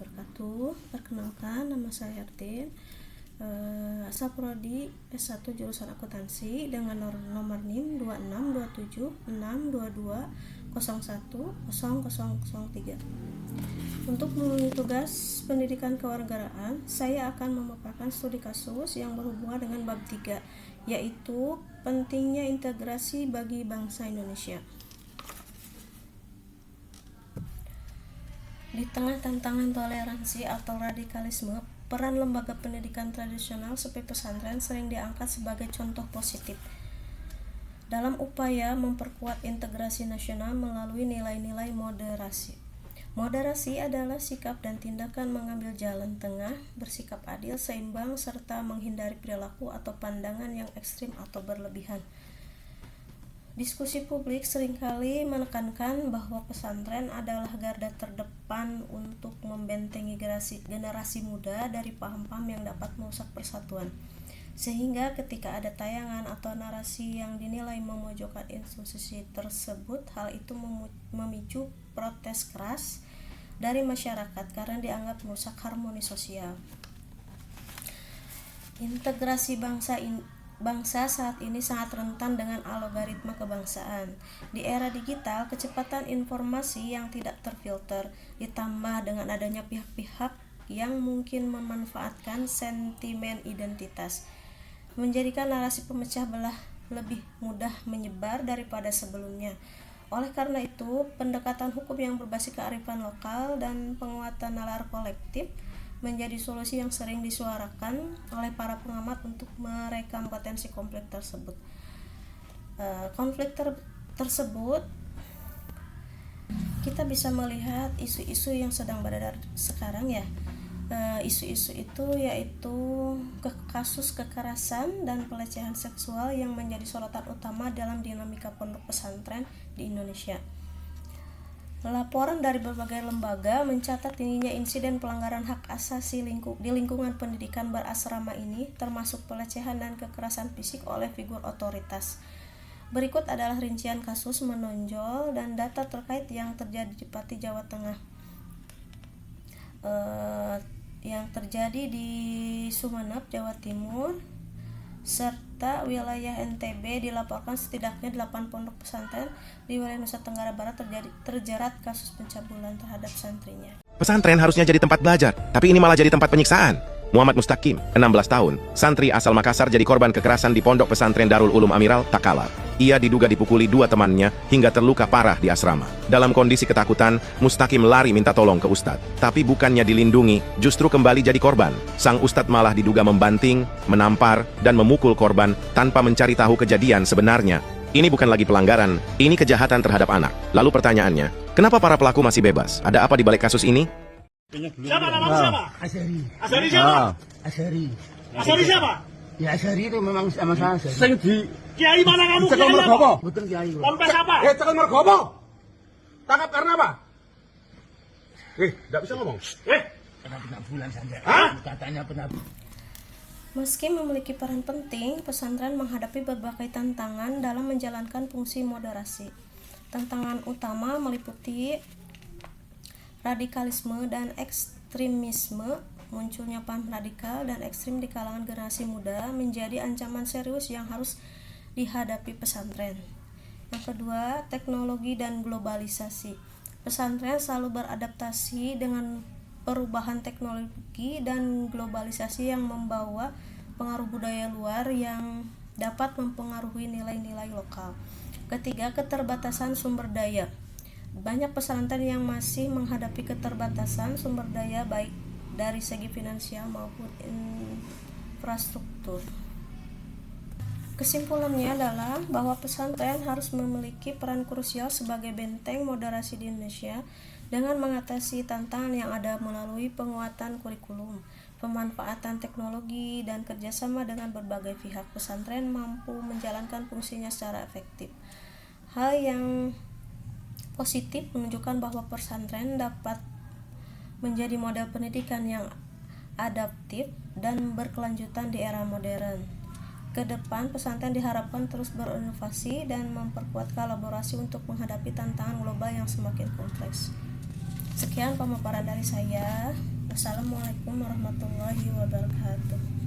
wabarakatuh. Perkenalkan, nama saya Artin, asal prodi S1 jurusan akuntansi dengan nomor NIM 26276220101003. Untuk memenuhi tugas pendidikan kewarganegaraan, saya akan memaparkan studi kasus yang berhubungan dengan bab 3, yaitu pentingnya integrasi bagi bangsa Indonesia. Di tengah tantangan toleransi atau radikalisme, peran lembaga pendidikan tradisional seperti pesantren sering diangkat sebagai contoh positif dalam upaya memperkuat integrasi nasional melalui nilai-nilai moderasi. Moderasi adalah sikap dan tindakan mengambil jalan tengah, bersikap adil, seimbang, serta menghindari perilaku atau pandangan yang ekstrim atau berlebihan. Diskusi publik seringkali menekankan bahwa pesantren adalah garda terdepan untuk membentengi generasi muda dari paham-paham yang dapat merusak persatuan. Sehingga ketika ada tayangan atau narasi yang dinilai memojokkan institusi tersebut, hal itu memicu protes keras dari masyarakat karena dianggap merusak harmoni sosial. Integrasi bangsa saat ini sangat rentan dengan algoritma kebangsaan. Di era digital, kecepatan informasi yang tidak terfilter ditambah dengan adanya pihak-pihak yang mungkin memanfaatkan sentimen identitas, menjadikan narasi pemecah belah lebih mudah menyebar daripada sebelumnya. Oleh karena itu, pendekatan hukum yang berbasis kearifan lokal dan penguatan nalar kolektif menjadi solusi yang sering disuarakan oleh para pengamat untuk merekam potensi konflik tersebut. Tersebut kita bisa melihat isu-isu yang sedang beredar sekarang ya. Isu-isu itu yaitu kasus kekerasan dan pelecehan seksual yang menjadi sorotan utama dalam dinamika pondok pesantren di Indonesia. Laporan dari berbagai lembaga mencatat tingginya insiden pelanggaran hak asasi di lingkungan pendidikan berasrama ini, termasuk pelecehan dan kekerasan fisik oleh figur otoritas. Berikut adalah rincian kasus menonjol dan data terkait yang terjadi di Pati, Jawa Tengah. Yang terjadi di Sumeneb, Jawa Timur, serta wilayah NTB dilaporkan setidaknya 8 pondok pesantren di wilayah Nusa Tenggara Barat terjerat kasus pencabulan terhadap santrinya. Pesantren harusnya jadi tempat belajar, tapi ini malah jadi tempat penyiksaan. Muhammad Mustaqim, 16 tahun, santri asal Makassar jadi korban kekerasan di pondok pesantren Darul Ulum Amiral, Takalar. Ia diduga dipukuli 2 temannya hingga terluka parah di asrama. Dalam kondisi ketakutan, Mustaqim lari minta tolong ke ustadz. Tapi bukannya dilindungi, justru kembali jadi korban. Sang ustadz malah diduga membanting, menampar, dan memukul korban tanpa mencari tahu kejadian sebenarnya. Ini bukan lagi pelanggaran, ini kejahatan terhadap anak. Lalu pertanyaannya, kenapa para pelaku masih bebas? Ada apa di balik kasus ini? Siapa namamu siapa? Asyari. Asyari siapa? Asyari. Asyari siapa? Ya Asyari itu memang sama saya. Sing di Kiai mana kamu? Cekal Kiai Mergopo. apa? Betul Kiai. Ponpes apa? Cekal Mergopo. Tangkap karena apa? Enggak bisa ngomong. Pernah bulan saja. Hah? Katanya pernah. Meski memiliki peran penting, pesantren menghadapi berbagai tantangan dalam menjalankan fungsi moderasi. Tantangan utama meliputi radikalisme dan ekstremisme. Munculnya paham radikal dan ekstrim di kalangan generasi muda menjadi ancaman serius yang harus dihadapi pesantren. Yang kedua, teknologi dan globalisasi. Pesantren selalu beradaptasi dengan perubahan teknologi dan globalisasi yang membawa pengaruh budaya luar yang dapat mempengaruhi nilai-nilai lokal. Ketiga, keterbatasan sumber daya. Banyak pesantren yang masih menghadapi keterbatasan sumber daya baik dari segi finansial maupun infrastruktur. Kesimpulannya adalah bahwa pesantren harus memiliki peran krusial sebagai benteng moderasi di Indonesia dengan mengatasi tantangan yang ada melalui penguatan kurikulum, pemanfaatan teknologi, dan kerjasama dengan berbagai pihak. Pesantren mampu menjalankan fungsinya secara efektif. Hal yang positif menunjukkan bahwa pesantren dapat menjadi model pendidikan yang adaptif dan berkelanjutan di era modern. Ke depan, pesantren diharapkan terus berinovasi dan memperkuat kolaborasi untuk menghadapi tantangan global yang semakin kompleks. Sekian pemaparan dari saya. Wassalamualaikum warahmatullahi wabarakatuh.